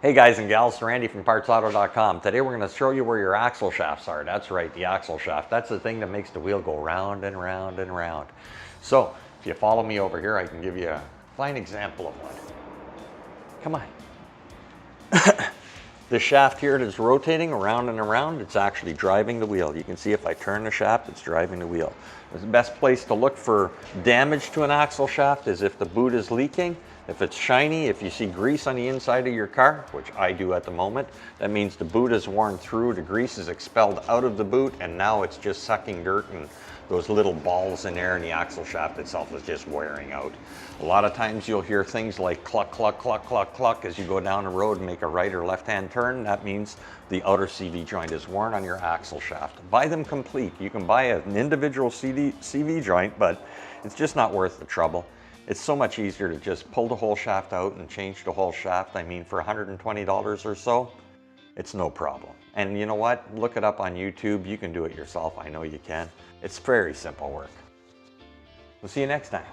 Hey guys and gals, Randy from partsauto.com. Today we're going to show you where your axle shafts are. That's right, the axle shaft. That's the thing that makes the wheel go round and round and round. So if you follow me over here, I can give you a fine example of one. Come on. The shaft here that is rotating around and around, it's actually driving the wheel. You can see if I turn the shaft, it's driving the wheel. The best place to look for damage to an axle shaft is if the boot is leaking, if it's shiny, if you see grease on the inside of your car, which I do at the moment, that means the boot is worn through, the grease is expelled out of the boot, and now it's just sucking dirt and those little balls in there, and the axle shaft itself is just wearing out. A lot of times you'll hear things like cluck, cluck, cluck, cluck, cluck as you go down the road and make a right or left-hand turn. That means the outer CV joint is worn on your axle shaft. Buy them complete. You can buy an individual CV joint, but it's just not worth the trouble. It's so much easier to just pull the whole shaft out and change the whole shaft. I mean, for $120 or so, it's no problem. And you know what? Look it up on YouTube. You can do it yourself. I know you can. It's very simple work. We'll see you next time.